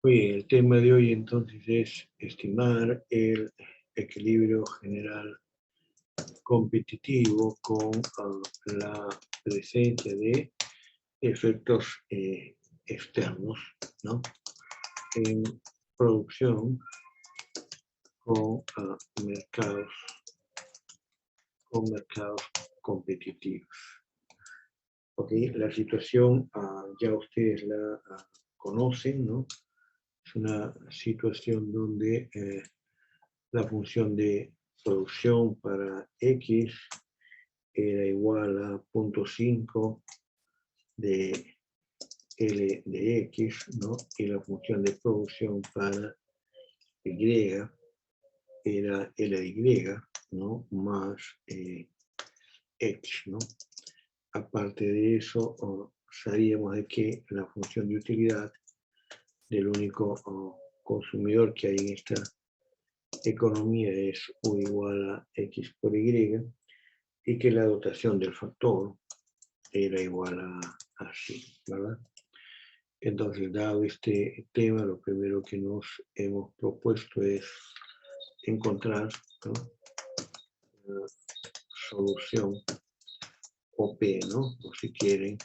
Muy bien, el tema de hoy entonces es estimar el equilibrio general competitivo con la presencia de efectos externos, ¿no? En producción con mercados competitivos. Ok, la situación ya ustedes la conocen, ¿no? Es una situación donde la función de producción para X era igual a 0.5 de L de X, ¿no? Y la función de producción para Y era L de Y, ¿no? Más X, ¿no? Aparte de eso, sabíamos de que la función de utilidad del único consumidor que hay en esta economía es U igual a X por Y y que la dotación del factor era igual a C, ¿verdad? Entonces, dado este tema, lo primero que nos hemos propuesto es encontrar, ¿no?, una solución OP, ¿no? O si quieren,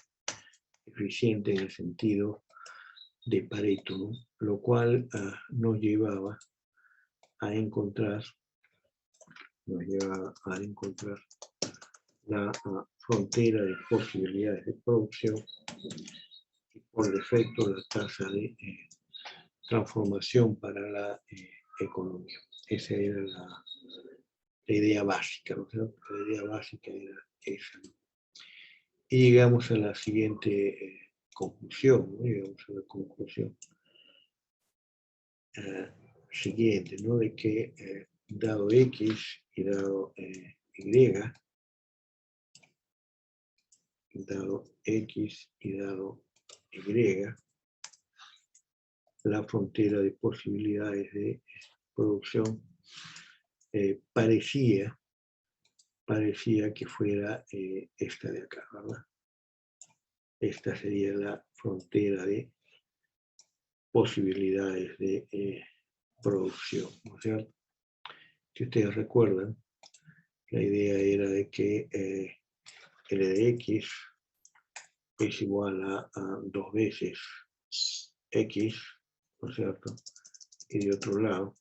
eficiente en el sentido de Pareto, ¿no? Lo cual nos llevaba a encontrar la frontera de posibilidades de producción y por defecto la tasa de transformación para la economía. Esa era la idea básica, ¿no? La idea básica era esa, ¿no? Y llegamos a la siguiente conclusión, ¿no? Llegamos a la conclusión siguiente, ¿no? De que dado X y dado Y, dado X y dado Y, la frontera de posibilidades de producción parecía que fuera esta de acá, ¿verdad? Esta sería la frontera de posibilidades de producción, ¿no es cierto? Si ustedes recuerdan, la idea era de que L de X es igual a 2 veces X, ¿no es cierto? Y de otro lado,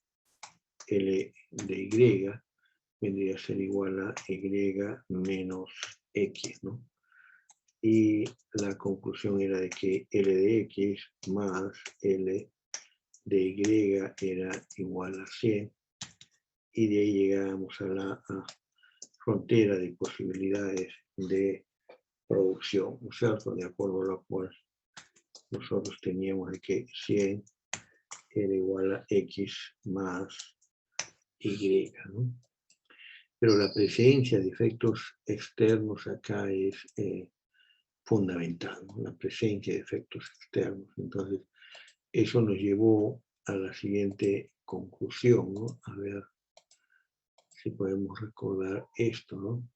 L de Y vendría a ser igual a Y menos X, ¿no? Y la conclusión era de que L de X más L de Y era igual a 100, y de ahí llegábamos a la frontera de posibilidades de producción, ¿no es cierto? De acuerdo a lo cual nosotros teníamos de que 100 era igual a X más Y, ¿no? Pero la presencia de efectos externos acá es fundamental, ¿no? La presencia de efectos externos. Entonces, eso nos llevó a la siguiente conclusión, ¿no? A ver si podemos recordar esto, ¿no?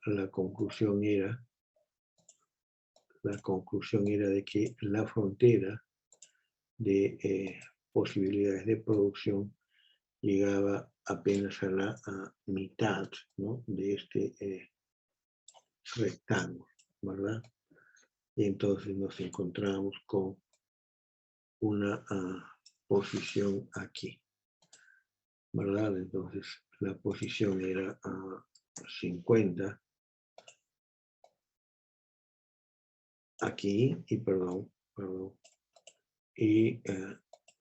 La conclusión era de que la frontera de posibilidades de producción llegaba apenas a la mitad, ¿no?, de este rectángulo, ¿verdad? Y entonces nos encontramos con una posición aquí, ¿verdad? Entonces la posición era 50 aquí, y perdón, y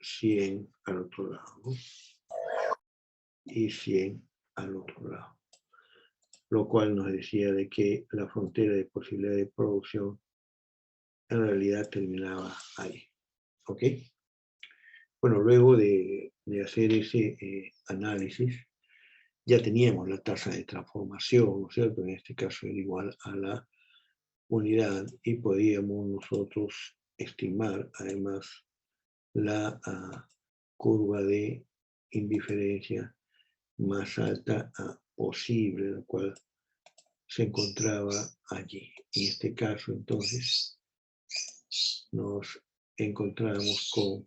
100 al otro lado, ¿no? Y 100 al otro lado. Lo cual nos decía de que la frontera de posibilidad de producción en realidad terminaba ahí. ¿Ok? Bueno, luego de hacer ese análisis, ya teníamos la tasa de transformación, ¿no es cierto? En este caso era igual a la unidad, y podíamos nosotros estimar además la curva de indiferencia más alta posible, la cual se encontraba allí. En este caso, entonces, nos encontramos con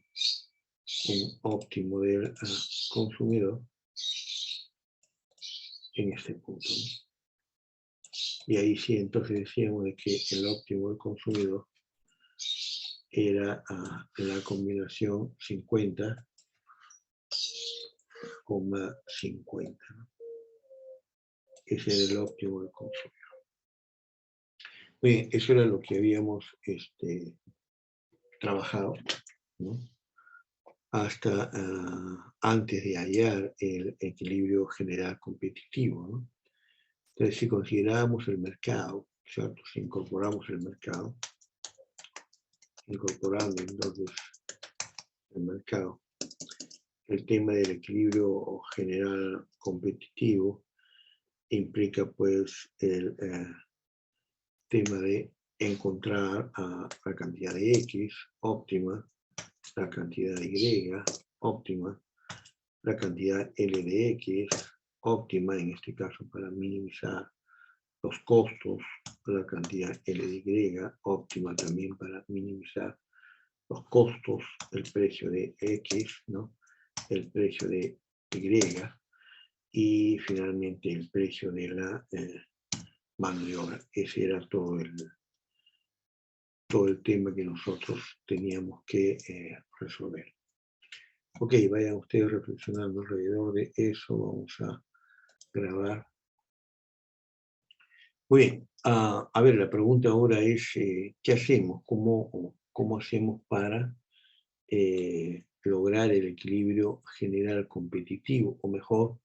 un óptimo del consumidor en este punto, ¿no? Y ahí sí, entonces decíamos de que el óptimo del consumidor era la combinación 50,50, ¿no? Ese era el óptimo del consumidor. Bien, eso era lo que habíamos trabajado, ¿no? Hasta antes de hallar el equilibrio general competitivo, ¿no? Entonces, si consideramos el mercado, ¿cierto? Si incorporamos el mercado, incorporando entonces el mercado, el tema del equilibrio general competitivo implica pues el tema de encontrar la cantidad de X óptima, la cantidad de Y óptima, la cantidad L de X óptima, en este caso para minimizar los costos, la cantidad L de Y óptima también para minimizar los costos, el precio de X, ¿no? El precio de Y y finalmente el precio de la mano de obra. Ese era todo el tema que nosotros teníamos que resolver. Ok, vayan ustedes reflexionando alrededor de eso. Vamos a grabar. Muy bien. A ver, la pregunta ahora es, ¿qué hacemos? ¿Cómo hacemos para lograr el equilibrio general competitivo? O mejor,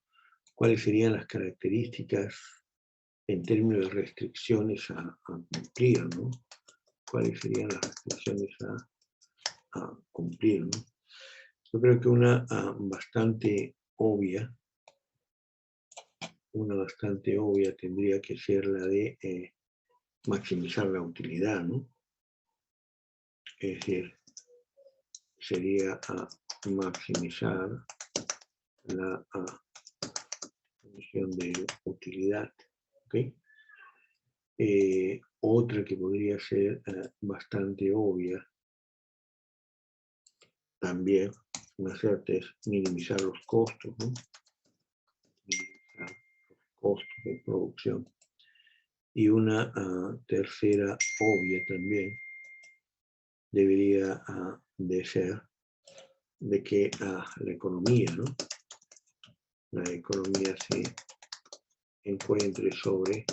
¿cuáles serían las características en términos de restricciones a cumplir, ¿no? ¿Cuáles serían las restricciones a cumplir, ¿no? Yo creo que una bastante obvia tendría que ser la de maximizar la utilidad, ¿no? Es decir, sería maximizar la función de utilidad, ¿ok? Otra que podría ser bastante obvia también, ¿no es cierto?, es minimizar los costos, ¿no? Minimizar los costos de producción. Y una tercera obvia también debería de ser de que la economía, ¿no? La economía se encuentre sobre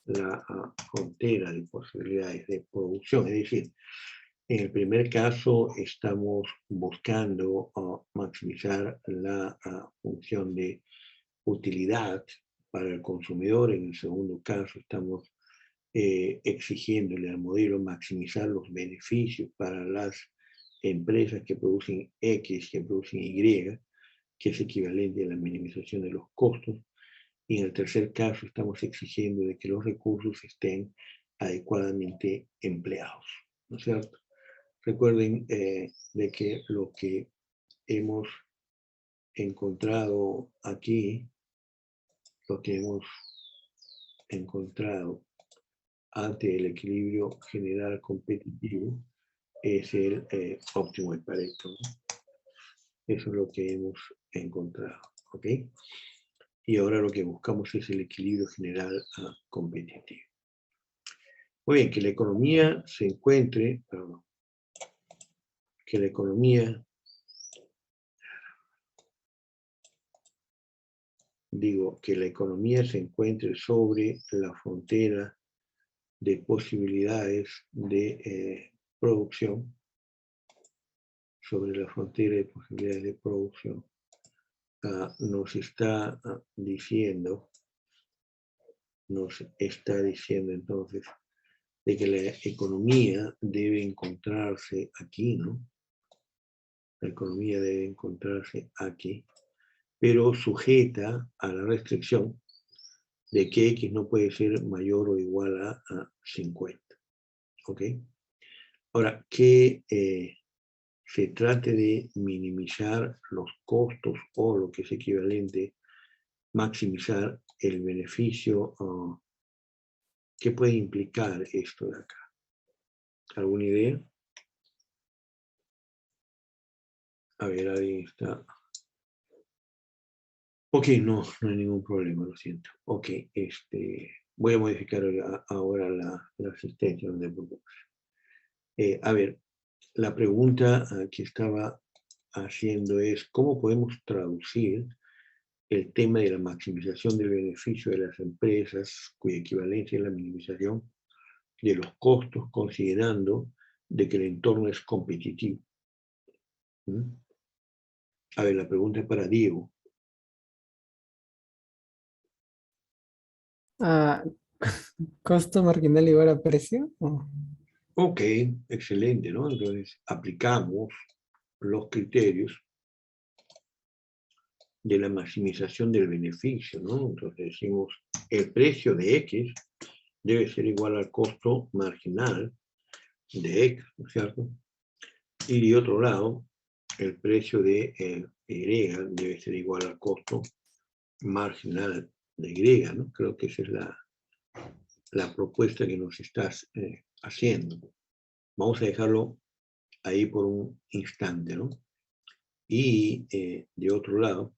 la frontera de posibilidades de producción. Es decir, en el primer caso estamos buscando maximizar la función de utilidad para el consumidor. En el segundo caso estamos exigiéndole al modelo maximizar los beneficios para las empresas que producen X, que producen Y, que es equivalente a la minimización de los costos. Y en el tercer caso estamos exigiendo de que los recursos estén adecuadamente empleados, ¿no es cierto? Recuerden de que lo que hemos encontrado aquí, lo que hemos encontrado ante el equilibrio general competitivo es el óptimo de Pareto, ¿no? Eso es lo que hemos encontrado, ¿ok? Y ahora lo que buscamos es el equilibrio general competitivo. Muy bien, que la economía se encuentre, que la economía, que la economía se encuentre sobre la frontera de posibilidades de producción, sobre la frontera de posibilidades de producción, nos está diciendo entonces de que la economía debe encontrarse aquí, ¿no? La economía debe encontrarse aquí, pero sujeta a la restricción de que X no puede ser mayor o igual a 50. ¿Ok? Ahora, que se trate de minimizar los costos o lo que es equivalente, maximizar el beneficio. ¿Qué puede implicar esto de acá? ¿Alguna idea? A ver, ahí está. Ok, no hay ningún problema, lo siento. Ok, voy a modificar ahora la asistencia, no te preocupes. A ver, la pregunta que estaba haciendo es, ¿cómo podemos traducir el tema de la maximización del beneficio de las empresas, cuya equivalencia es la minimización de los costos, considerando de que el entorno es competitivo? ¿Mm? A ver, la pregunta es para Diego. Ah, ¿costo marginal igual a precio? Ok, excelente, ¿no? Entonces, aplicamos los criterios de la maximización del beneficio, ¿no? Entonces decimos, el precio de X debe ser igual al costo marginal de X, ¿no es cierto? Y de otro lado, el precio de Y debe ser igual al costo marginal de Y, ¿no? Creo que esa es la propuesta que nos estás haciendo. Vamos a dejarlo ahí por un instante, ¿no? Y de otro lado,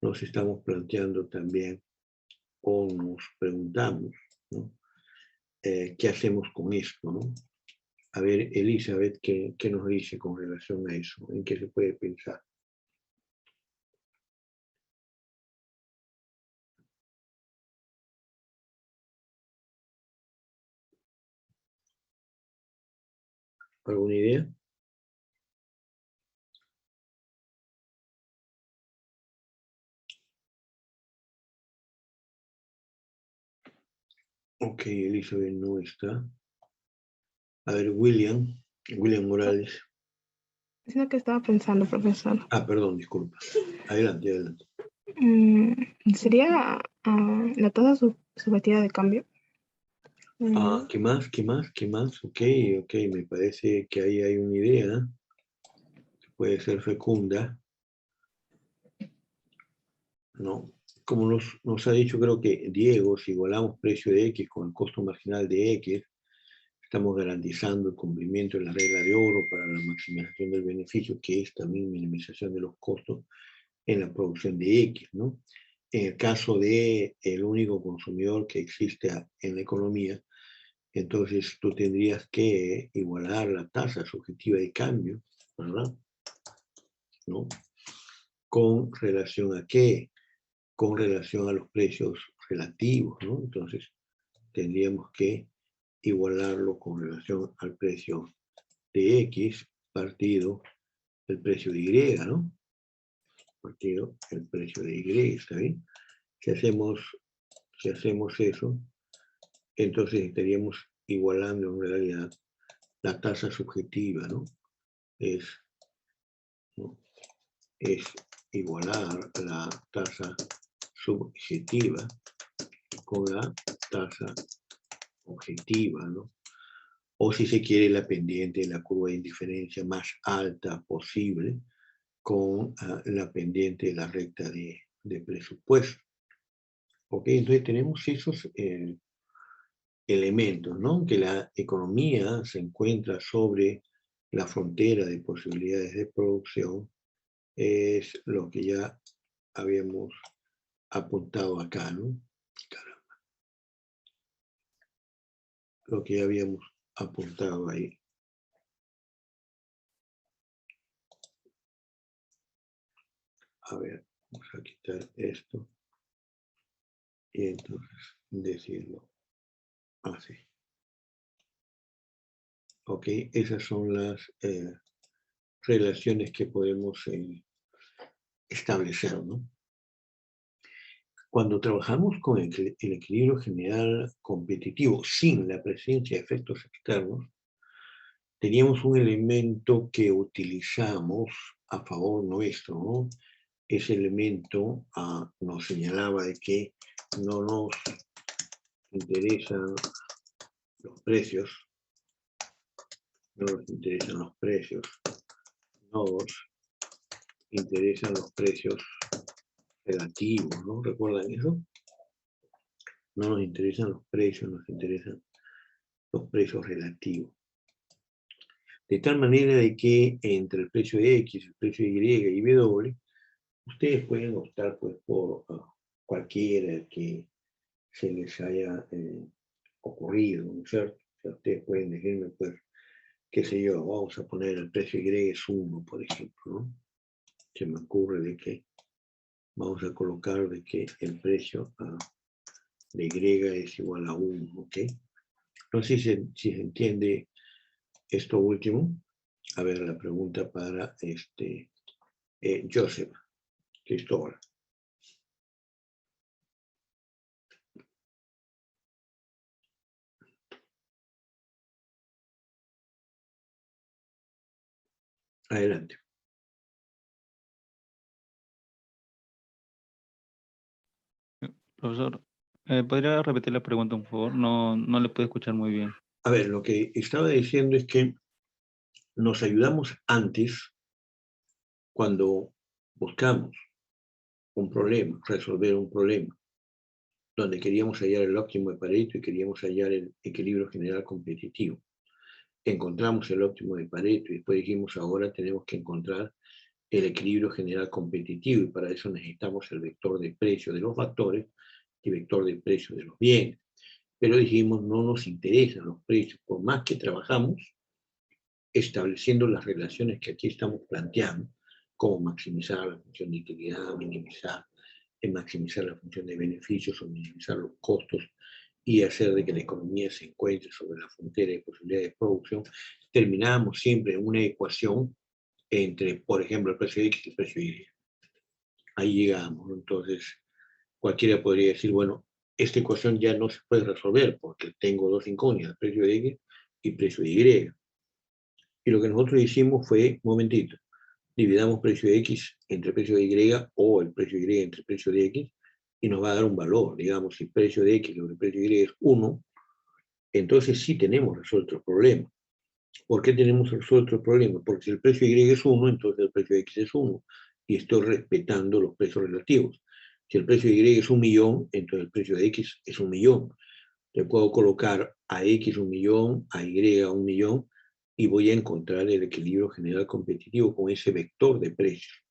nos estamos planteando también o nos preguntamos, ¿no? ¿Qué hacemos con esto, ¿no? A ver, Elizabeth, ¿qué nos dice con relación a eso? ¿En qué se puede pensar? ¿Alguna idea? Ok, Elizabeth no está. A ver, William Morales. Es lo que estaba pensando, profesor. Ah, perdón, disculpa. Adelante, adelante. ¿Sería la tasa subjetiva de cambio? ¿Qué más? ¿Qué más? ¿Qué más? Ok, me parece que ahí hay una idea que puede ser fecunda, ¿no? Como nos ha dicho, creo que Diego, si igualamos precio de X con el costo marginal de X, estamos garantizando el cumplimiento de la regla de oro para la maximización del beneficio, que es también minimización de los costos en la producción de X, ¿no? En el caso de el único consumidor que existe en la economía, entonces tú tendrías que igualar la tasa subjetiva de cambio, ¿verdad? ¿No? ¿Con relación a qué? Con relación a los precios relativos, ¿no? Entonces tendríamos que igualarlo con relación al precio de X partido el precio de Y, ¿no? Partido el precio de Y, ¿está bien? Si hacemos eso, entonces estaríamos igualando en realidad la tasa subjetiva, ¿no? ¿No? Es igualar la tasa subjetiva con la tasa objetiva, ¿no? O si se quiere, la pendiente de la curva de indiferencia más alta posible con la pendiente de la recta de presupuesto. Ok, entonces tenemos esos elementos, ¿no? Que la economía se encuentra sobre la frontera de posibilidades de producción, es lo que ya habíamos apuntado acá, ¿no? Caramba. Lo que ya habíamos apuntado ahí. A ver, vamos a quitar esto y entonces decirlo así. Ok, esas son las relaciones que podemos establecer, ¿no? Cuando trabajamos con el equilibrio general competitivo sin la presencia de efectos externos, teníamos un elemento que utilizamos a favor nuestro, ¿no? Ese elemento nos señalaba de que no nos interesan los precios, no nos interesan los precios, no nos interesan los precios relativos, ¿no? ¿Recuerdan eso? No nos interesan los precios, nos interesan los precios relativos. De tal manera de que entre el precio de X, el precio de Y y W, ustedes pueden optar pues, por cualquiera que se les haya ocurrido, ¿no es cierto? O sea, ustedes pueden decirme, pues, qué sé yo, vamos a poner el precio Y es 1, por ejemplo, ¿no? Se me ocurre de que vamos a colocar de que el precio de Y es igual a 1, ¿ok? No sé si se entiende esto último. A ver, la pregunta para Joseph Cristóbal. Adelante. Profesor, ¿podría repetir la pregunta, por favor? No le puedo escuchar muy bien. A ver, lo que estaba diciendo es que nos ayudamos antes cuando buscamos un problema, resolver un problema, donde queríamos hallar el óptimo de Pareto y queríamos hallar el equilibrio general competitivo. Encontramos el óptimo de Pareto y después dijimos, ahora tenemos que encontrar el equilibrio general competitivo y para eso necesitamos el vector de precio de los factores y vector de precio de los bienes. Pero dijimos, no nos interesan los precios, por más que trabajamos estableciendo las relaciones que aquí estamos planteando, como maximizar la función de utilidad, minimizar, maximizar la función de beneficios o minimizar los costos y hacer de que la economía se encuentre sobre la frontera de posibilidades de producción, terminamos siempre en una ecuación entre, por ejemplo, el precio X y el precio Y. Ahí llegamos, ¿no? Entonces, cualquiera podría decir, bueno, esta ecuación ya no se puede resolver porque tengo dos incógnitas, precio de X y precio de Y. Y lo que nosotros hicimos fue, un momentito, dividamos precio de X entre precio de Y o el precio de Y entre precio de X y nos va a dar un valor. Digamos, si el precio de X sobre el precio de Y es 1, entonces sí tenemos resuelto el problema. ¿Por qué tenemos resuelto el problema? Porque si el precio de Y es 1, entonces el precio de X es 1 y estoy respetando los precios relativos. Si el precio de Y es 1.000.000, entonces el precio de X es 1.000.000. Le puedo colocar a X 1.000.000, a Y 1.000.000 y voy a encontrar el equilibrio general competitivo con ese vector de precios.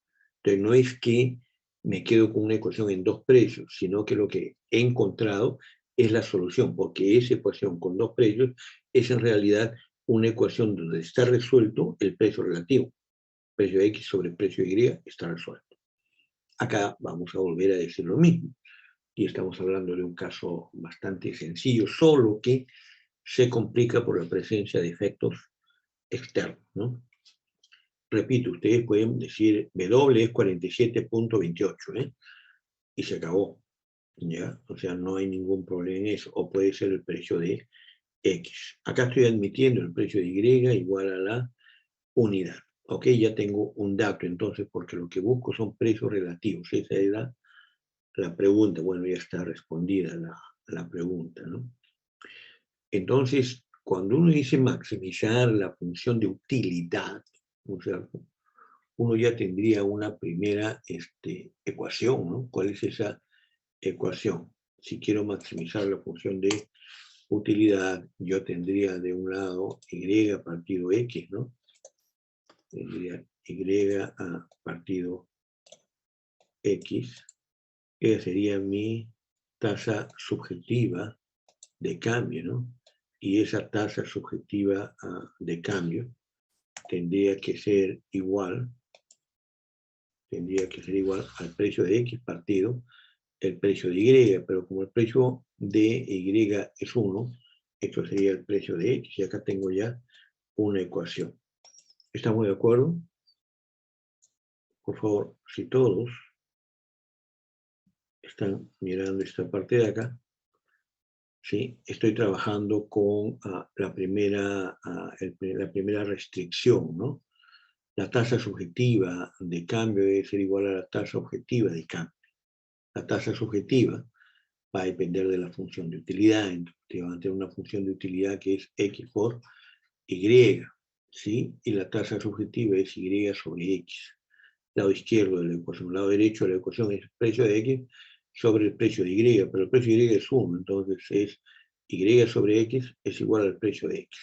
Entonces no es que me quedo con una ecuación en dos precios, sino que lo que he encontrado es la solución, porque esa ecuación con dos precios es en realidad una ecuación donde está resuelto el precio relativo. Precio de X sobre precio de Y está resuelto. Acá vamos a volver a decir lo mismo. Y estamos hablando de un caso bastante sencillo, solo que se complica por la presencia de efectos externos, ¿no? Repito, ustedes pueden decir W es 47.28, ¿eh? Y se acabó, ¿ya? O sea, no hay ningún problema en eso. O puede ser el precio de X. Acá estoy admitiendo el precio de Y igual a la unidad. Ok, ya tengo un dato entonces, porque lo que busco son precios relativos. Esa era la pregunta. Bueno, ya está respondida la pregunta, ¿no? Entonces, cuando uno dice maximizar la función de utilidad, ¿no es cierto?, uno ya tendría una primera ecuación, ¿no? ¿Cuál es esa ecuación? Si quiero maximizar la función de utilidad, yo tendría de un lado Y partido X, ¿no? Tendría Y a partido X, que sería mi tasa subjetiva de cambio, ¿no? Y esa tasa subjetiva de cambio tendría que ser igual al precio de X partido el precio de Y, pero como el precio de Y es 1, esto sería el precio de X, y acá tengo ya una ecuación. ¿Estamos de acuerdo? Por favor, si todos están mirando esta parte de acá, ¿sí? Estoy trabajando con la primera restricción, ¿no? La tasa subjetiva de cambio debe ser igual a la tasa objetiva de cambio. La tasa subjetiva va a depender de la función de utilidad. Entonces, va a tener una función de utilidad que es X por Y, ¿sí? Y la tasa subjetiva es Y sobre X. Lado izquierdo de la ecuación, lado derecho de la ecuación es el precio de X sobre el precio de Y, pero el precio de Y es 1, entonces es Y sobre X es igual al precio de X.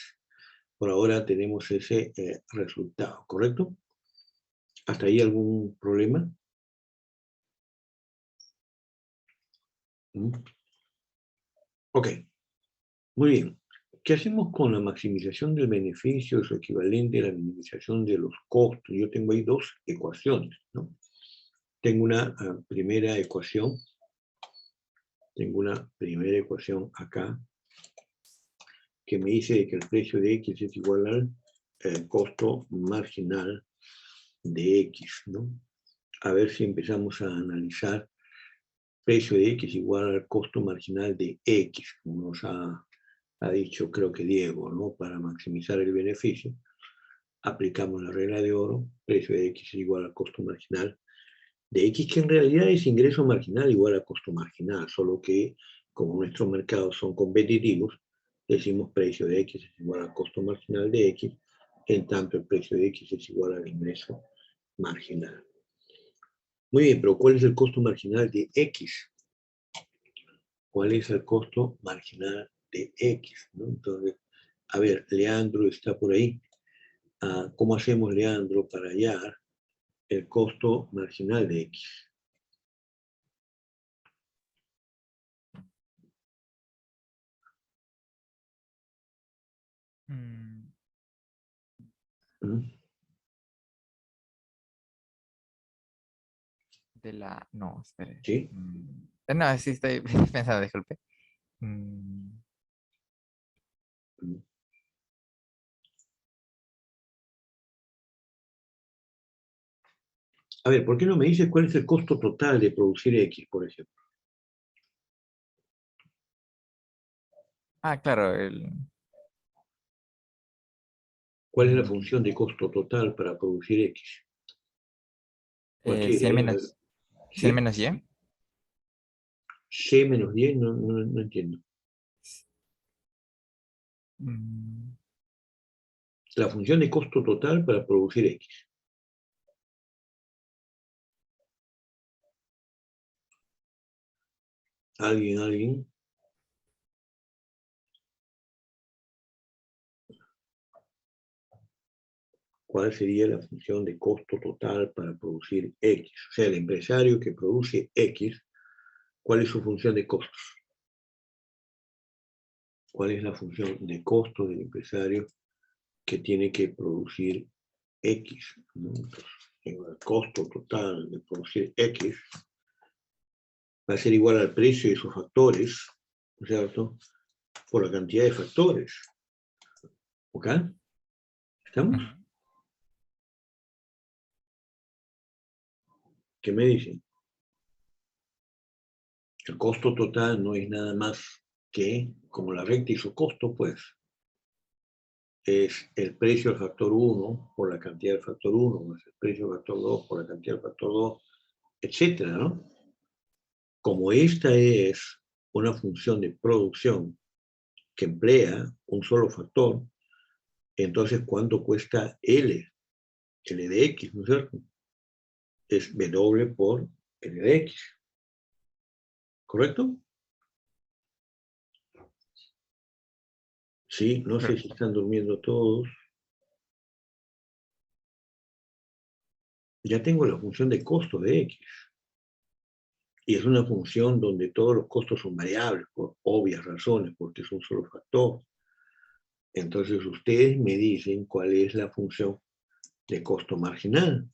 Por ahora tenemos ese resultado, ¿correcto? ¿Hasta ahí algún problema? Ok, muy bien. ¿Qué hacemos con la maximización del beneficio? Es equivalente a la minimización de los costos. Yo tengo ahí dos ecuaciones, ¿no? Tengo una primera ecuación. Tengo una primera ecuación acá que me dice que el precio de X es igual al costo marginal de X, ¿no? A ver si empezamos a analizar precio de X igual al costo marginal de X, como nos ha dicho, creo que Diego, ¿no? Para maximizar el beneficio, aplicamos la regla de oro, precio de X es igual al costo marginal de X, que en realidad es ingreso marginal igual a costo marginal, solo que como nuestros mercados son competitivos, decimos precio de X es igual al costo marginal de X, en tanto el precio de X es igual al ingreso marginal. Muy bien, pero ¿cuál es el costo marginal de X? ¿Cuál es el costo marginal de X? ¿No? Entonces, a ver, Leandro está por ahí. ¿Cómo hacemos, Leandro, para hallar el costo marginal de X? De la... No, espere. ¿Sí? No, sí estoy pensando, disculpe. A ver, ¿por qué no me dices cuál es el costo total de producir X, por ejemplo? Claro, ¿Cuál es la función de costo total para producir X? 100 menos, 100 ¿Sí? menos Y. C menos 10, no entiendo. La función de costo total para producir X. ¿Alguien? ¿Cuál sería la función de costo total para producir X? O sea, el empresario que produce X, ¿cuál es su función de costos? ¿Cuál es la función de costo del empresario que tiene que producir X? ¿No? Entonces, el costo total de producir X va a ser igual al precio de sus factores, ¿no es cierto? Por la cantidad de factores. ¿Ok? ¿Estamos? ¿Qué me dicen? El costo total no es nada más que, como la recta y su costo, pues, es el precio del factor 1 por la cantidad del factor 1, más el precio del factor 2 por la cantidad del factor 2, etcétera, ¿no? Como esta es una función de producción que emplea un solo factor, entonces, ¿cuánto cuesta L? L de X, ¿no es cierto? Es W por L de X. ¿Correcto? Sí, no sé si están durmiendo todos. Ya tengo la función de costo de X. Y es una función donde todos los costos son variables, por obvias razones, porque es un solo factor. Entonces, ustedes me dicen cuál es la función de costo marginal.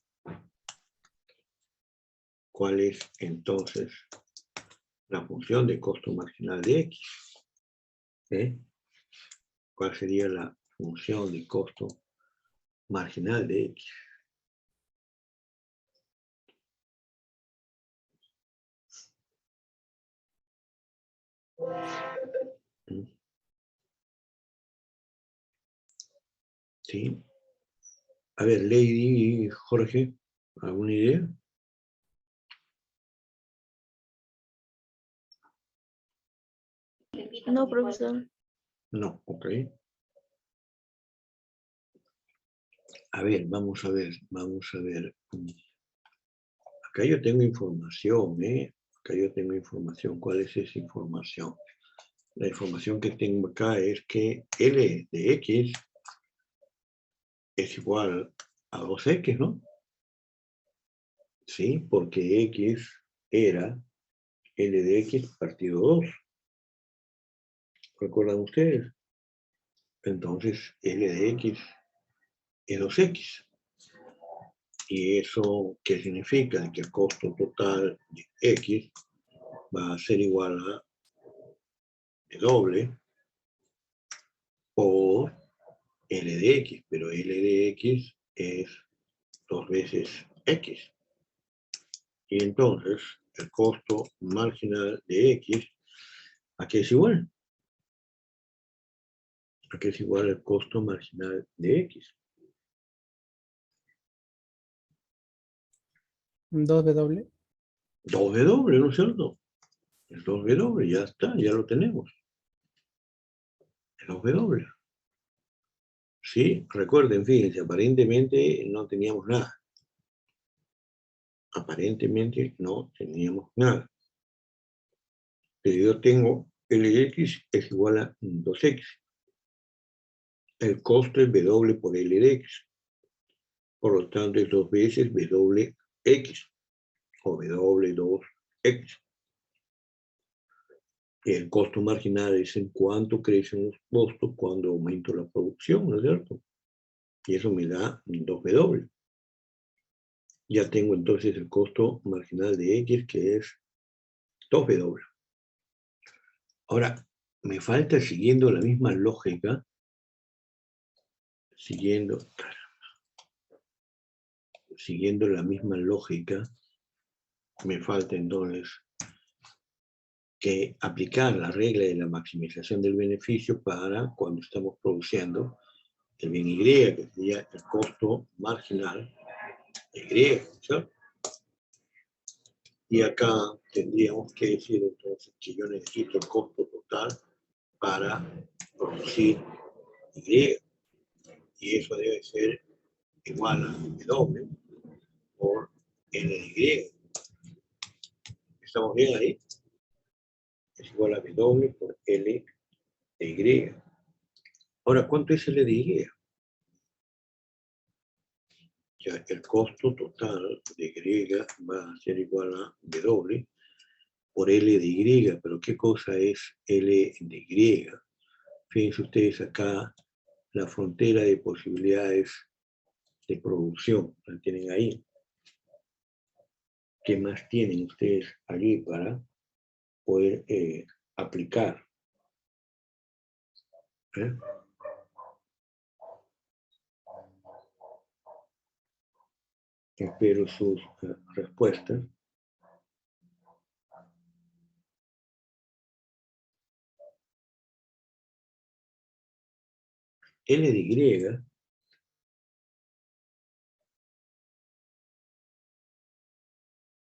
¿Cuál es, entonces, la función de costo marginal de X? ¿Cuál sería la función de costo marginal de X? ¿Sí? A ver, Lady, Jorge, ¿alguna idea? No, profesor. No, ok. A ver, vamos a ver. Acá yo tengo información, Acá yo tengo información. ¿Cuál es esa información? La información que tengo acá es que L de X es igual a 2x, ¿no? Sí, porque x era L de x partido 2. ¿Recuerdan ustedes? Entonces, L de x es 2x. ¿Y eso qué significa? Que el costo total de x va a ser igual a W por L de x, pero L de x es 2 veces x. Y entonces, el costo marginal de x, ¿a qué es igual? ¿A qué es igual el costo marginal de x? 2W. 2W, ¿no es cierto? El 2W, ya está, ya lo tenemos. El 2W. Sí, recuerden, fíjense, aparentemente no teníamos nada. Aparentemente no teníamos nada. Pero yo tengo L de x es igual a 2x. El costo es W por L de x. Por lo tanto, es 2 veces WX o W2X. El costo marginal es en cuánto crecen los costos cuando aumento la producción, ¿no es cierto? Y eso me da 2W. Ya tengo entonces el costo marginal de X, que es 2W. Ahora, me falta, siguiendo la misma lógica, siguiendo la misma lógica, me falta entonces que aplicar la regla de la maximización del beneficio para cuando estamos produciendo el bien Y, que sería el costo marginal de Y, ¿cierto? Y acá tendríamos que decir entonces que yo necesito el costo total para producir Y. Y eso debe ser igual a W por N de Y. ¿Estamos bien ahí? Es igual a W por L de Y. Ahora, ¿cuánto es L de Y? Ya el costo total de Y va a ser igual a W por L de Y. Pero ¿qué cosa es L de Y? Fíjense ustedes acá la frontera de posibilidades de producción. La tienen ahí. ¿Qué más tienen ustedes allí para poder aplicar? Espero sus respuestas. L de Y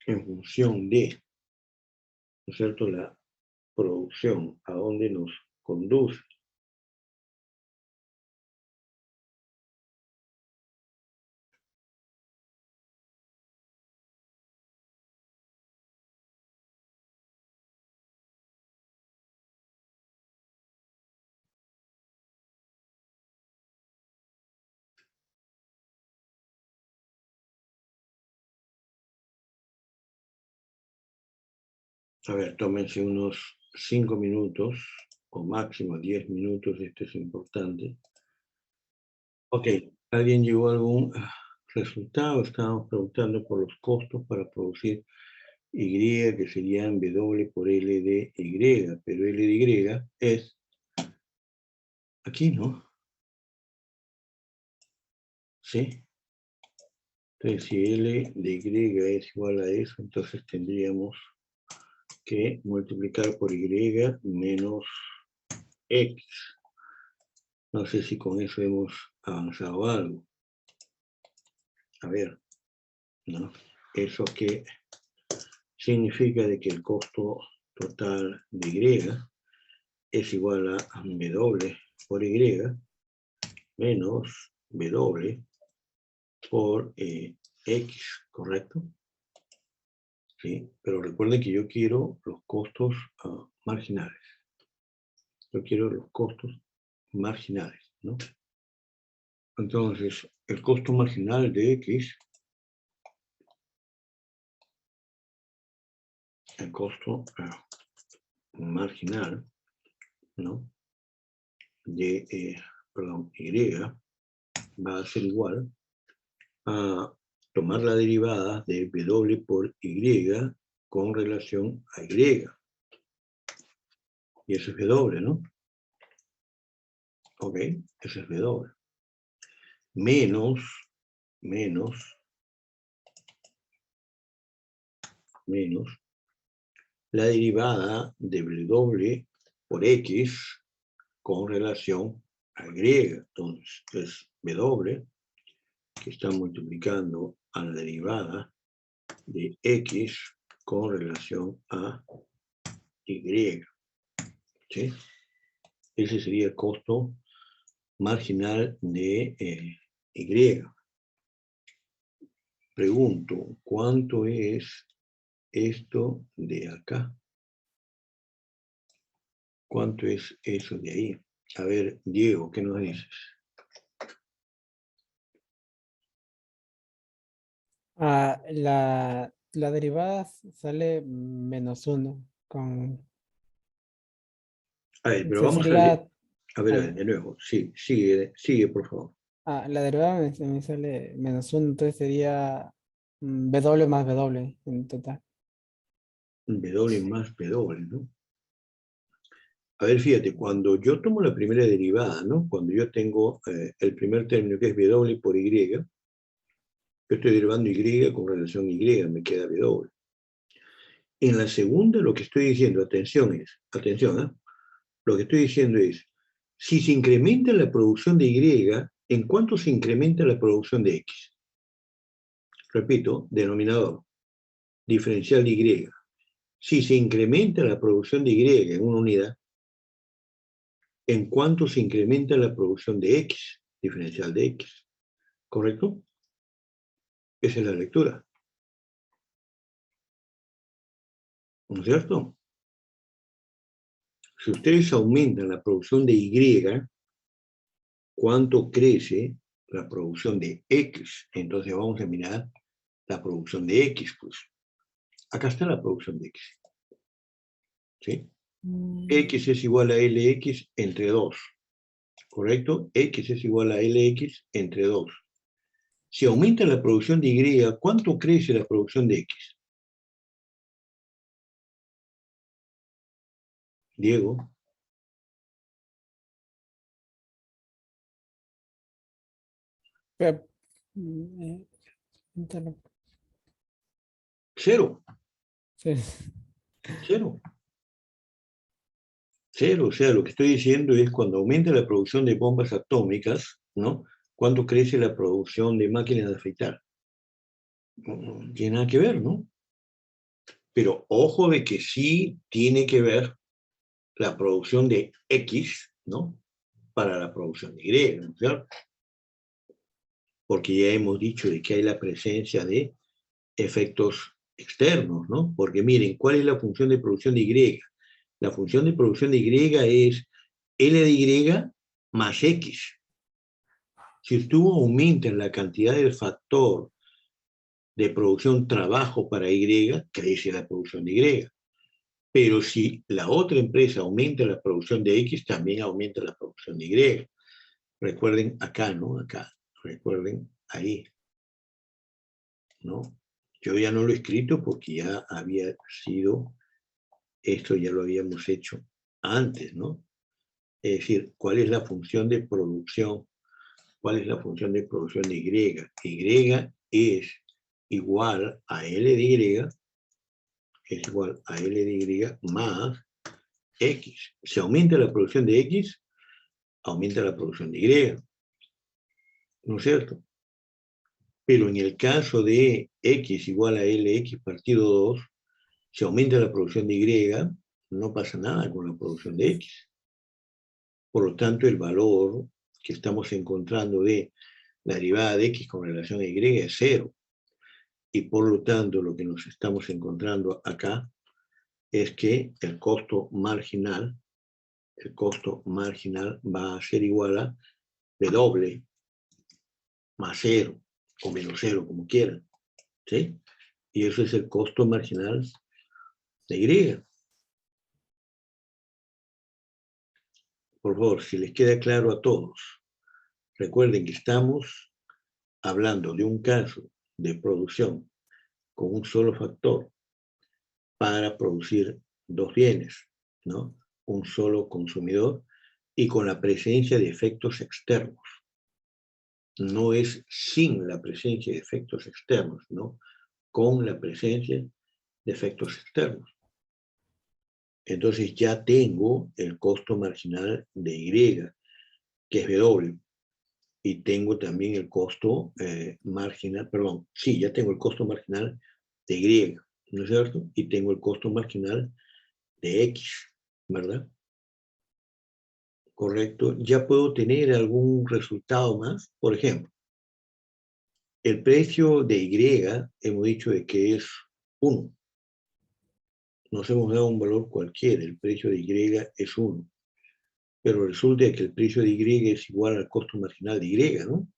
en función de, ¿no es cierto?, la producción, a dónde nos conduce. A ver, tómense unos 5 minutos o máximo 10 minutos, esto es importante. Ok, ¿alguien llegó a algún resultado? Estábamos preguntando por los costos para producir Y, que serían W por L de Y, pero L de Y es aquí, ¿no? ¿Sí? Entonces, si L de Y es igual a eso, entonces tendríamos que multiplicar por Y menos X. No sé si con eso hemos avanzado algo. A ver, ¿no? Eso que significa de que el costo total de Y es igual a W por Y menos W por X, ¿correcto? Sí, pero recuerden que yo quiero los costos marginales. Yo quiero los costos marginales, ¿no? Entonces, el costo marginal de X, el costo marginal, ¿no? De, Y va a ser igual a tomar la derivada de W por Y con relación a Y. Y eso es W, ¿no? Ok, eso es W. Menos la derivada de W por X con relación a Y. Entonces, es W que está multiplicando a la derivada de X con relación a Y. ¿Sí? Ese sería el costo marginal de Y. Pregunto, ¿cuánto es esto de acá? ¿Cuánto es eso de ahí? A ver, Diego, ¿qué nos dices? La derivada sale -1 con A ver, pero es vamos decir, a ver. A ver, ay, de nuevo. Sí, sigue, por favor. la derivada me sale -1, entonces sería W más W en total. W más W, ¿no? A ver, fíjate, cuando yo tomo la primera derivada, ¿no? Cuando yo tengo el primer término que es W por Y, yo estoy derivando Y con relación a Y, me queda W. En la segunda lo que estoy diciendo, atención, lo que estoy diciendo es, si se incrementa la producción de Y, ¿en cuánto se incrementa la producción de X? Repito, denominador, diferencial de Y. Si se incrementa la producción de Y en una unidad, ¿en cuánto se incrementa la producción de X? Diferencial de X. ¿Correcto? Esa es la lectura. ¿No es cierto? Si ustedes aumentan la producción de Y, ¿cuánto crece la producción de X? Entonces vamos a mirar la producción de X, pues. Acá está la producción de X. ¿Sí? X es igual a LX entre 2. ¿Correcto? X es igual a LX entre 2. Si aumenta la producción de Y, ¿cuánto crece la producción de X? Diego. Pero, inténtalo. Cero. Sí. Cero. Cero. O sea, lo que estoy diciendo es cuando aumenta la producción de bombas atómicas, ¿no? ¿Cuánto crece la producción de máquinas de afeitar? No tiene nada que ver, ¿no? Pero ojo de que sí tiene que ver la producción de X, ¿no? Para la producción de Y, ¿no es cierto? Porque ya hemos dicho de que hay la presencia de efectos externos, ¿no? Porque miren, ¿cuál es la función de producción de Y? La función de producción de Y es L de Y más X. Si tú aumentas la cantidad del factor de producción trabajo para Y, crece la producción de Y. Pero si la otra empresa aumenta la producción de X, también aumenta la producción de Y. Recuerden acá, ¿no? Acá. Recuerden ahí, ¿no? Yo ya no lo he escrito porque ya había sido, esto ya lo habíamos hecho antes, ¿no? Es decir, ¿cuál es la función de producción? ¿Cuál es la función de producción de Y? Y es igual a L de Y, es igual a L de Y más X. Si aumenta la producción de X, aumenta la producción de Y. ¿No es cierto? Pero en el caso de X igual a LX partido 2, si aumenta la producción de Y, no pasa nada con la producción de X. Por lo tanto, el valor que estamos encontrando de la derivada de X con relación a Y es 0. Y por lo tanto, lo que nos estamos encontrando acá es que el costo marginal va a ser igual a W más 0 o menos 0, como quieran. ¿Sí? Y eso es el costo marginal de Y. Por favor, si les queda claro a todos, recuerden que estamos hablando de un caso de producción con un solo factor para producir dos bienes, ¿no? Un solo consumidor y con la presencia de efectos externos. No es sin la presencia de efectos externos, ¿no? Con la presencia de efectos externos. Entonces ya tengo el costo marginal de Y, que es W, y tengo también el costo marginal, perdón, sí, ya tengo el costo marginal de Y, ¿no es cierto? Y tengo el costo marginal de X, ¿verdad? Correcto. Ya puedo tener algún resultado más. Por ejemplo, el precio de Y, hemos dicho de que es 1. Nos hemos dado un valor cualquiera, el precio de Y es 1. Pero resulta que el precio de Y es igual al costo marginal de Y, ¿no?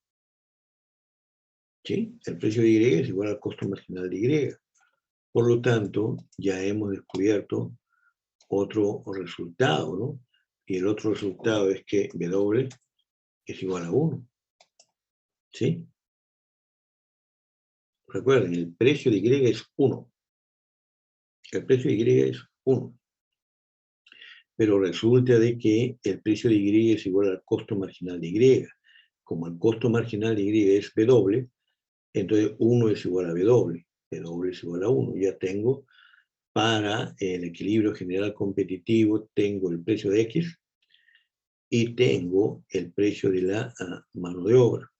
¿Sí? El precio de Y es igual al costo marginal de Y. Por lo tanto, ya hemos descubierto otro resultado, ¿no? Y el otro resultado es que W es igual a 1. ¿Sí? Recuerden, el precio de Y es 1. El precio de Y es 1. Pero resulta de que el precio de Y es igual al costo marginal de Y. Como el costo marginal de Y es W, entonces 1 es igual a W. W es igual a 1. Ya tengo, para el equilibrio general competitivo, tengo el precio de X y tengo el precio de la mano de obra.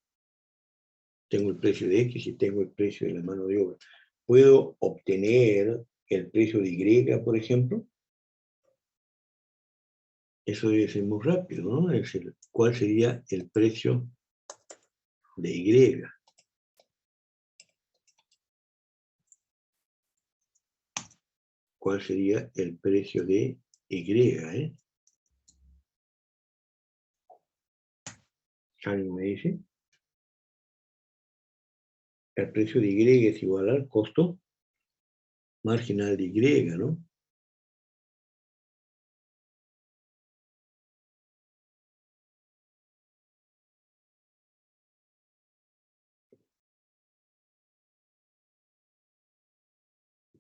Tengo el precio de X y tengo el precio de la mano de obra. ¿Puedo obtener el precio de Y, por ejemplo? Eso debe ser muy rápido, ¿no? Es decir, ¿cuál sería el precio de Y? ¿Cuál sería el precio de Y? ¿Alguien me dice? El precio de Y es igual al costo marginal de Y, ¿no?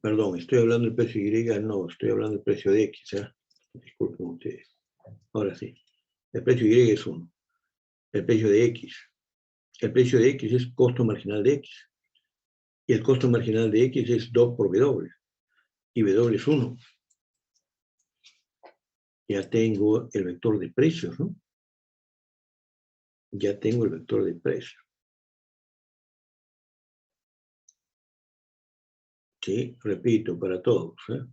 Perdón, estoy hablando del precio de Y, no, estoy hablando del precio de X, ¿eh? Disculpen ustedes. Ahora sí. El precio de Y es 1. El precio de X. El precio de X es costo marginal de X. Y el costo marginal de X es 2 por W. Y W es 1. Ya tengo el vector de precios, ¿no? Ya tengo el vector de precios. ¿Sí? Repito, para todos, ¿eh?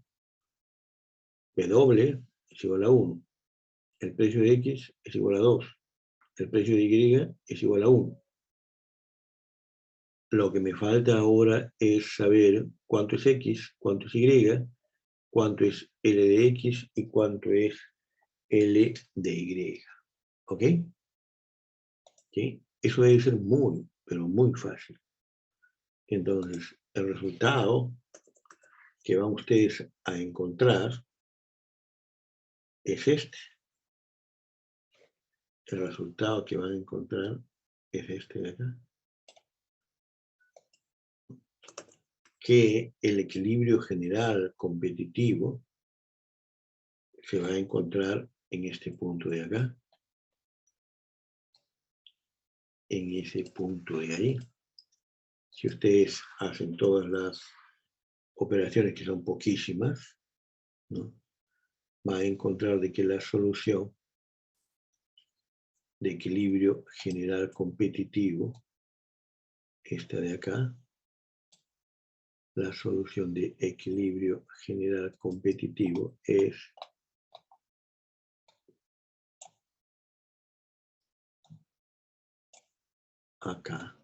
W es igual a 1. El precio de X es igual a 2. El precio de Y es igual a 1. Lo que me falta ahora es saber cuánto es X, cuánto es Y, cuánto es L de X y cuánto es L de Y. ¿Ok? ¿Sí? Eso debe ser muy, pero muy fácil. Entonces, el resultado que van ustedes a encontrar es este. El resultado que van a encontrar es este de acá. Que el equilibrio general competitivo se va a encontrar en este punto de acá. En ese punto de ahí. Si ustedes hacen todas las operaciones, que son poquísimas, ¿no? Va a encontrar de que la solución de equilibrio general competitivo, esta de acá, la solución de equilibrio general competitivo es acá.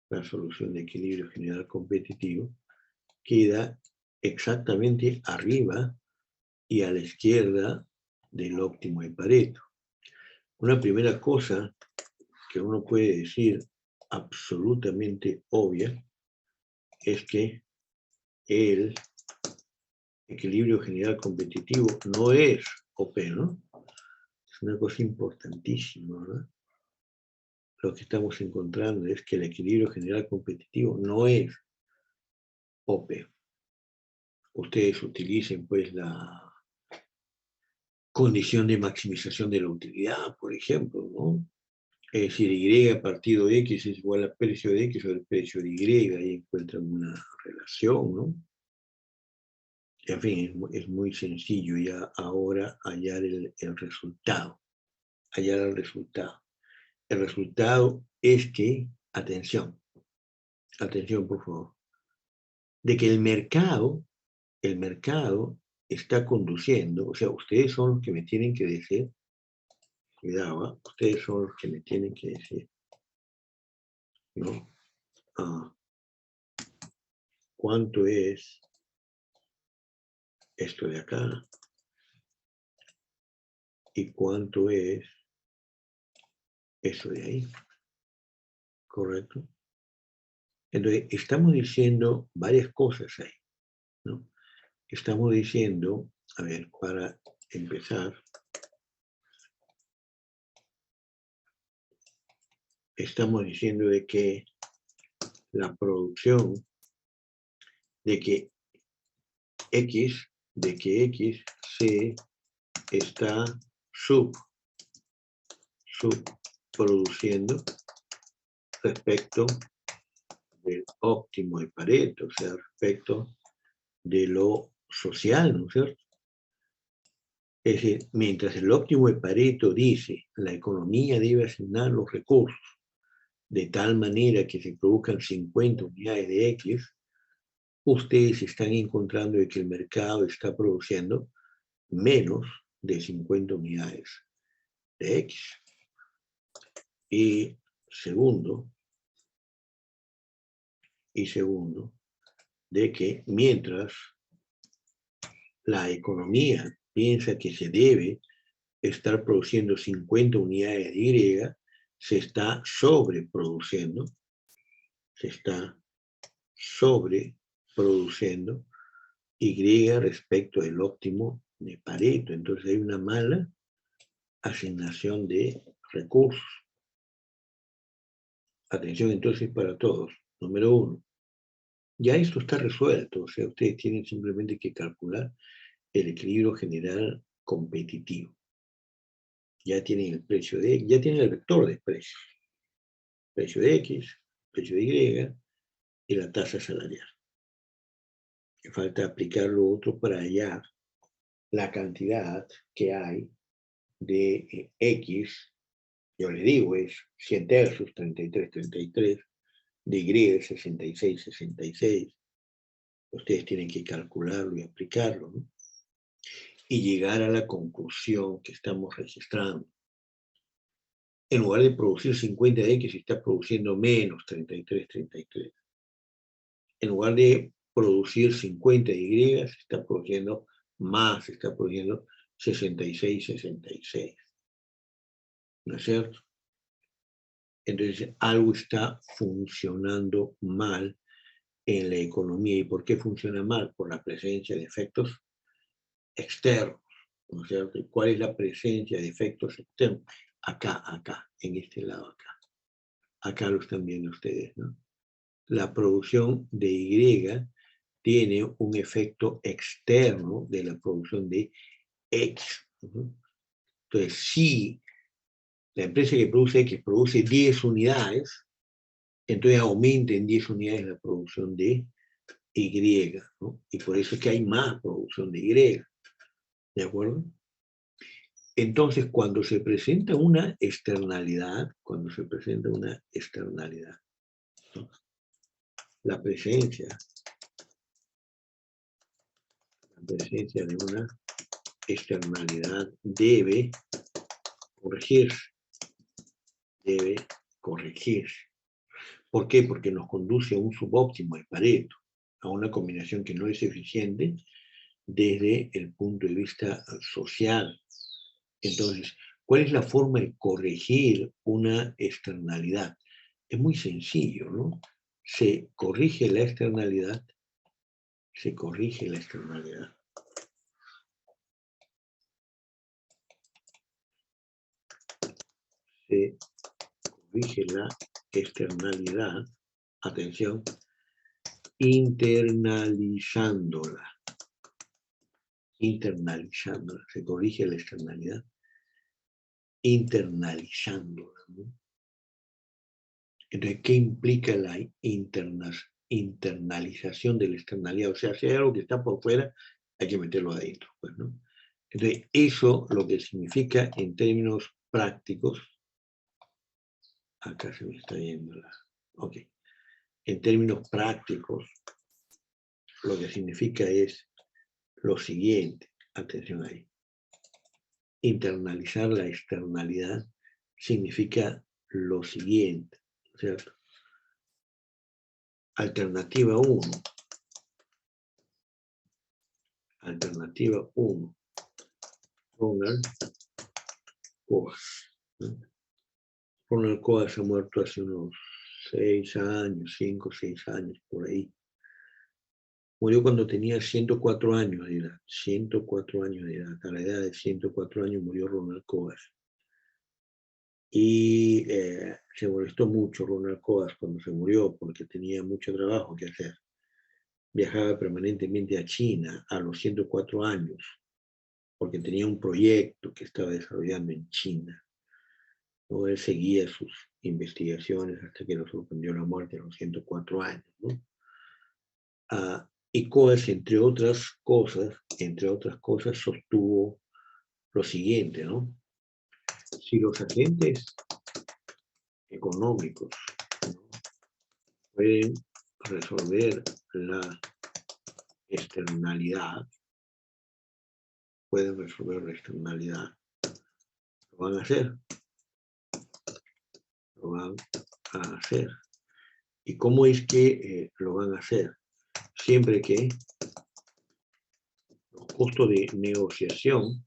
La solución de equilibrio general competitivo queda exactamente arriba y a la izquierda del óptimo de Pareto. Una primera cosa que uno puede decir absolutamente obvia es que el equilibrio general competitivo no es OP, ¿no? Es una cosa importantísima, ¿verdad? Lo que estamos encontrando es que el equilibrio general competitivo no es OP. Ustedes utilicen pues la condición de maximización de la utilidad, por ejemplo, ¿no? Es decir, Y partido X es igual al precio de X o el precio de Y, ahí encuentran una relación, ¿no? En fin, es muy sencillo ya ahora hallar el resultado. Hallar el resultado. El resultado es que, atención por favor, de que el mercado está conduciendo, o sea, ustedes son los que me tienen que decir, cuidado, ¿eh? Ustedes son los que me tienen que decir, ¿no? ¿Cuánto es esto de acá? ¿Y cuánto es eso de ahí? ¿Correcto? Entonces, estamos diciendo varias cosas ahí, ¿no? Estamos diciendo, a ver, para empezar, estamos diciendo de que la producción, de que X se está subproduciendo respecto del óptimo de Pareto, o sea, respecto de lo social, ¿no es cierto? Es decir, mientras el óptimo de Pareto dice la economía debe asignar los recursos de tal manera que se produzcan 50 unidades de X, ustedes están encontrando de que el mercado está produciendo menos de 50 unidades de X. Y segundo, de que mientras la economía piensa que se debe estar produciendo 50 unidades de Y, se está sobreproduciendo Y respecto del óptimo de Pareto. Entonces hay una mala asignación de recursos. Atención entonces para todos. Número 1. Ya esto está resuelto, o sea, ustedes tienen simplemente que calcular el equilibrio general competitivo. Ya tienen el precio de X, ya tienen el vector de precios. Precio de X, precio de Y y la tasa salarial. Que falta aplicar lo otro para hallar la cantidad que hay de X, yo le digo, es 100 tercios, 33, 33, de Y, 66, 66. Ustedes tienen que calcularlo y aplicarlo, ¿no? Y llegar a la conclusión que estamos registrando. En lugar de producir 50 de X, está produciendo menos 33, 33. En lugar de producir 50 de Y, se está produciendo más, se está produciendo 66, 66. ¿No es cierto? Entonces, algo está funcionando mal en la economía. ¿Y por qué funciona mal? Por la presencia de efectos externos. ¿No es cierto? ¿Cuál es la presencia de efectos externos? Acá, en este lado acá. Acá lo están viendo ustedes, ¿no? La producción de Y tiene un efecto externo de la producción de X. Entonces, si la empresa que produce X produce 10 unidades, entonces aumenta en 10 unidades la producción de Y, ¿no? Y por eso es que hay más producción de Y. ¿De acuerdo? Entonces, cuando se presenta una externalidad, ¿no? La presencia de una externalidad debe corregirse. ¿Por qué? Porque nos conduce a un subóptimo de Pareto, a una combinación que no es eficiente desde el punto de vista social. Entonces, ¿Cuál es la forma de corregir una externalidad? Es muy sencillo, ¿no? Se corrige la externalidad. Se corrige la externalidad. Se corrige la externalidad. Atención. Internalizándola. Internalizándola. Se corrige la externalidad. Internalizándola, ¿no? Entonces, ¿qué implica la internalización de la externalidad? O sea, si hay algo que está por fuera, hay que meterlo adentro, pues, ¿no? Entonces, eso lo que significa en términos prácticos, acá se me está yendo la... Ok. En términos prácticos, lo que significa es lo siguiente, atención ahí. Internalizar la externalidad significa lo siguiente, ¿cierto? Alternativa 1. Alternativa 1. Ronald Coase. Ronald Coase ha muerto hace unos 6 años, 5 o 6 años, por ahí. Murió cuando tenía 104 años de edad. 104 años de edad. A la edad de 104 años murió Ronald Coase. Y se molestó mucho Ronald Coase cuando se murió porque tenía mucho trabajo que hacer. Viajaba permanentemente a China a los 104 años porque tenía un proyecto que estaba desarrollando en China. ¿No? Él seguía sus investigaciones hasta que lo sorprendió la muerte a los 104 años. ¿No? Y Coase, entre otras cosas, sostuvo lo siguiente, ¿no? Si los agentes económicos, ¿no?, pueden resolver la externalidad, lo van a hacer. Lo van a hacer. ¿Y cómo es que lo van a hacer? Siempre que los costos de negociación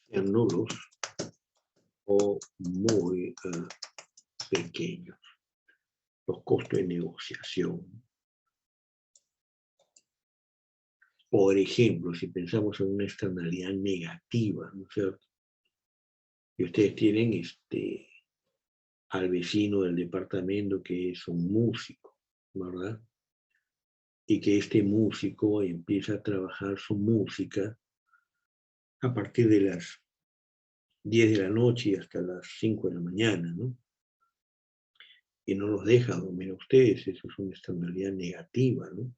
sean nulos o muy pequeños. Los costos de negociación. Por ejemplo, si pensamos en una externalidad negativa, ¿no es cierto? Y ustedes tienen al vecino del departamento que es un músico, ¿verdad? Y que este músico empieza a trabajar su música a partir de las 10 de la noche y hasta las 5 de la mañana, ¿no? Y no los deja dormir a ustedes, eso es una externalidad negativa, ¿no?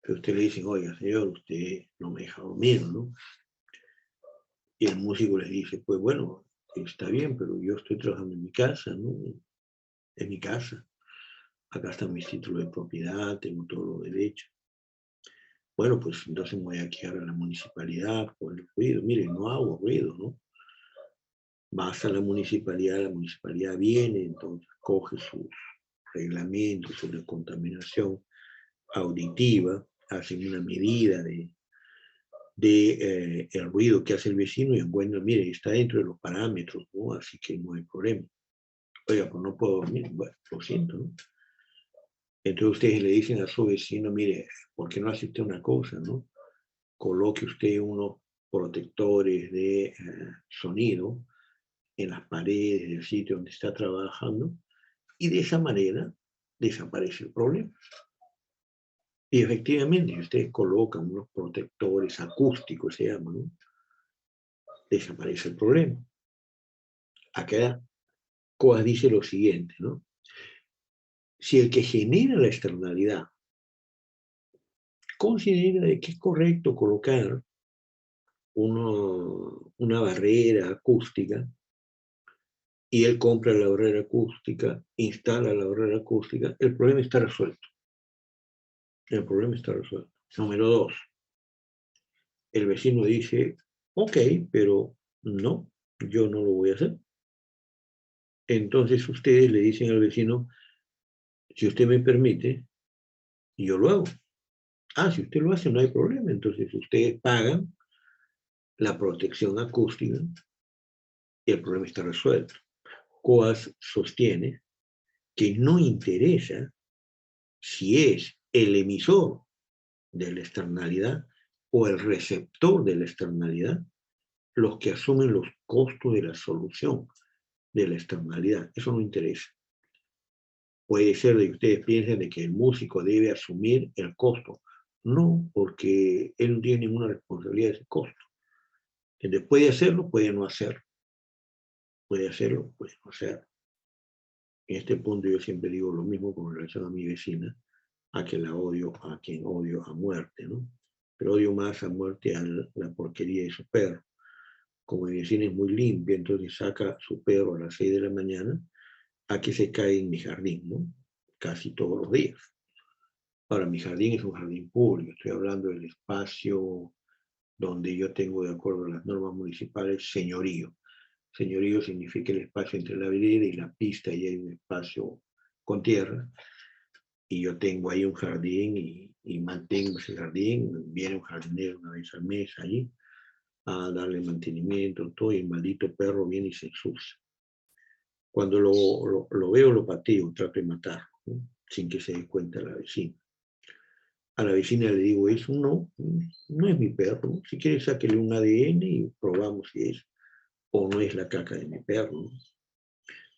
Pero usted le dicen, oiga, señor, usted no me deja dormir, ¿no? Y el músico les dice, pues bueno, está bien, pero yo estoy trabajando en mi casa, ¿no? En mi casa. Acá están mis títulos de propiedad, tengo todos los derechos. Bueno, pues entonces me voy a quejar a la municipalidad por el ruido. Mire, no hago ruido, ¿no? Vas a la municipalidad viene, entonces coge sus reglamentos sobre contaminación auditiva, hacen una medida de el ruido que hace el vecino y encuentran, mire, está dentro de los parámetros, ¿no? Así que no hay problema. Oiga, pues no puedo dormir, bueno, lo siento, ¿no? Entonces ustedes le dicen a su vecino, mire, ¿por qué no hace usted una cosa, no? Coloque usted unos protectores de sonido en las paredes del sitio donde está trabajando y de esa manera desaparece el problema. Y efectivamente, si ustedes colocan unos protectores acústicos, se llaman, ¿no?, desaparece el problema. Acá Coase dice lo siguiente, ¿no? Si el que genera la externalidad considera de que es correcto colocar una barrera acústica y él compra la barrera acústica, instala la barrera acústica, el problema está resuelto. El problema está resuelto. Número 2. El vecino dice, ok, pero no, yo no lo voy a hacer. Entonces ustedes le dicen al vecino, si usted me permite, yo lo hago. Ah, si usted lo hace, no hay problema. Entonces ustedes pagan la protección acústica y el problema está resuelto. Coas sostiene que no interesa si es el emisor de la externalidad o el receptor de la externalidad los que asumen los costos de la solución de la externalidad. Eso no interesa. Puede ser de que ustedes piensen de que el músico debe asumir el costo. No, porque él no tiene ninguna responsabilidad de ese costo. Entonces, puede hacerlo, puede no hacerlo. Puede hacerlo, puede no hacerlo. En este punto yo siempre digo lo mismo con relación a mi vecina, a quien odio a muerte, ¿no? Pero odio más a muerte a la porquería de su perro. Como mi vecina es muy limpia, entonces saca su perro a las 6 de la mañana a que se cae en mi jardín, ¿no? Casi todos los días. Ahora, mi jardín es un jardín público, estoy hablando del espacio donde yo tengo, de acuerdo a las normas municipales, señorío. Señorío significa el espacio entre la vereda y la pista, y hay un espacio con tierra, y yo tengo ahí un jardín y mantengo ese jardín. Viene un jardinero una vez al mes allí a darle mantenimiento, todo, y el maldito perro viene y se ensucia. Cuando lo veo, lo pateo, trato de matarlo, ¿no? Sin que se dé cuenta la vecina. A la vecina le digo eso, no es mi perro, ¿no? Si quiere sáquele un ADN y probamos si es o no es la caca de mi perro, ¿no?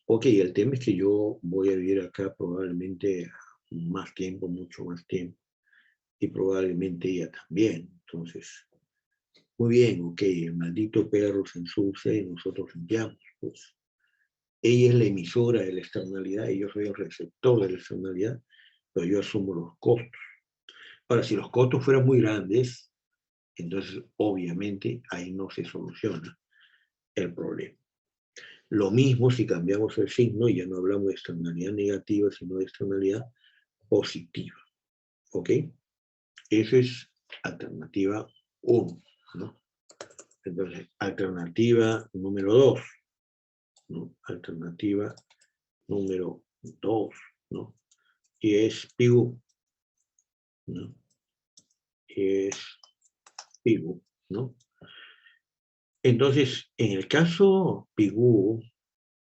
Ok, el tema es que yo voy a vivir acá probablemente más tiempo, mucho más tiempo, y probablemente ella también. Entonces, muy bien, ok, el maldito perro se ensucia y nosotros limpiamos, pues. Ella es la emisora de la externalidad y yo soy el receptor de la externalidad, pero yo asumo los costos. Ahora, si los costos fueran muy grandes, entonces obviamente ahí no se soluciona el problema. Lo mismo si cambiamos el signo y ya no hablamos de externalidad negativa, sino de externalidad positiva. ¿Ok? Eso es alternativa 1, ¿no? Entonces, alternativa número 2, ¿no? Alternativa número 2, ¿no? Y es PIGU, ¿no? Es PIGU, ¿no? Entonces, en el caso PIGU,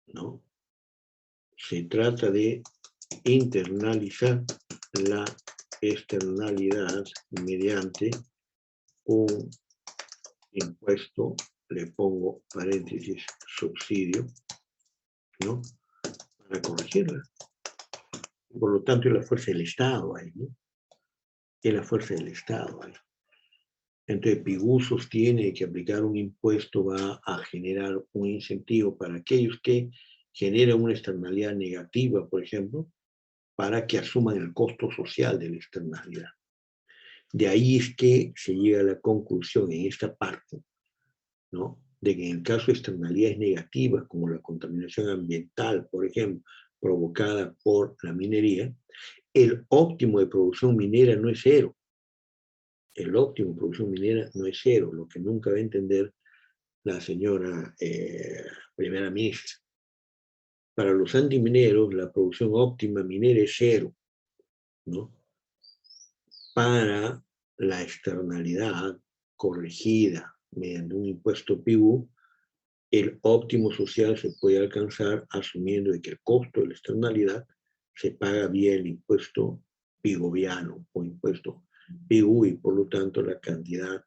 ¿no? Se trata de internalizar la externalidad mediante un impuesto, le pongo paréntesis, subsidio, ¿no? Para corregirla. Por lo tanto, es la fuerza del Estado ahí, ¿no? Es la fuerza del Estado ahí. Entonces, PIGU sostiene que aplicar un impuesto va a generar un incentivo para aquellos que generan una externalidad negativa, por ejemplo, para que asuman el costo social de la externalidad. De ahí es que se llega a la conclusión en esta parte, ¿no? De que en el caso de externalidades negativas, como la contaminación ambiental, por ejemplo, provocada por la minería, el óptimo de producción minera no es cero. El óptimo de producción minera no es cero, lo que nunca va a entender la señora primera ministra. Para los antimineros, la producción óptima minera es cero, ¿no? Para la externalidad corregida mediante un impuesto PIGU, el óptimo social se puede alcanzar asumiendo de que el costo de la externalidad se paga vía el impuesto pigoviano o impuesto PIGU, y por lo tanto la cantidad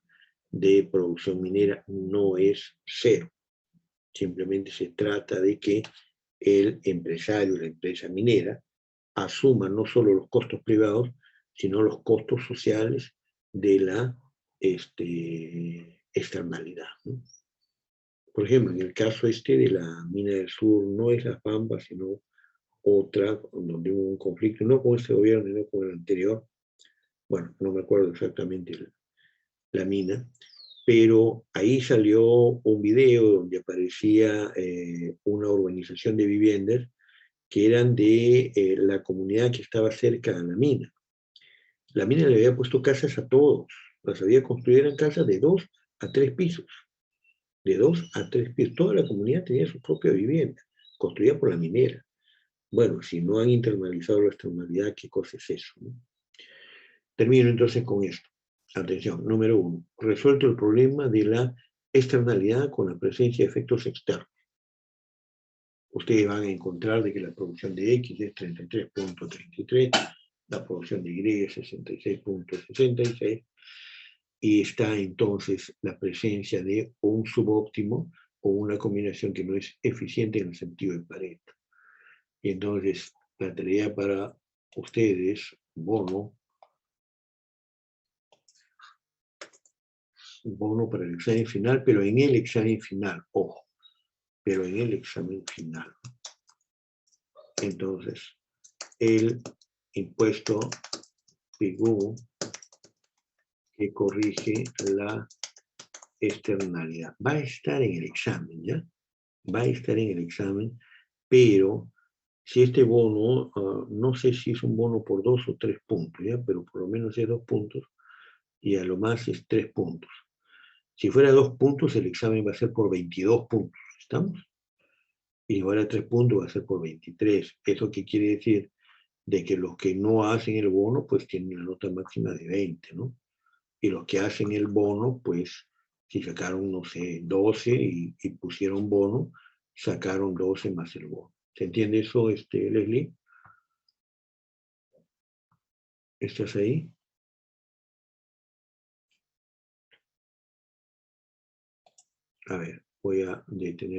de producción minera no es cero. Simplemente se trata de que el empresario, la empresa minera, asuma no solo los costos privados, sino los costos sociales de la externalidad, ¿no? Por ejemplo, en el caso de la mina del sur, no es La Pampa, sino otra, donde hubo un conflicto, no con este gobierno, sino con el anterior. Bueno, no me acuerdo exactamente la mina, pero ahí salió un video donde aparecía una urbanización de viviendas que eran de la comunidad que estaba cerca de la mina. La mina le había puesto casas a todos, las había construido en casas de 2 a 3 pisos. De 2 a 3 pisos. Toda la comunidad tenía su propia vivienda, construida por la minera. Bueno, si no han internalizado la externalidad, ¿qué cosa es eso, ¿no? Termino entonces con esto. Atención, número 1. Resuelto el problema de la externalidad con la presencia de efectos externos. Ustedes van a encontrar de que la producción de X es 33.33, la producción de Y es 66.66, y está entonces la presencia de un subóptimo o una combinación que no es eficiente en el sentido de Pareto. Y entonces la tarea para ustedes, bono para el examen final, pero en el examen final, ojo, pero en el examen final. Entonces, el impuesto PIGU que corrige la externalidad. Va a estar en el examen, ¿ya? Va a estar en el examen, pero si este bono, no sé si es un bono por 2 o 3 puntos, ¿ya? Pero por lo menos es 2 puntos, y a lo más es 3 puntos. Si fuera 2 puntos, el examen va a ser por 22 puntos, ¿estamos? Y si fuera 3 puntos, va a ser por 23. ¿Eso qué quiere decir? De que los que no hacen el bono, pues tienen la nota máxima de 20, ¿no? Y los que hacen el bono, pues, si sacaron, no sé, 12 y pusieron bono, sacaron 12 más el bono. ¿Se entiende eso, Leslie? ¿Estás ahí? A ver, voy a detener.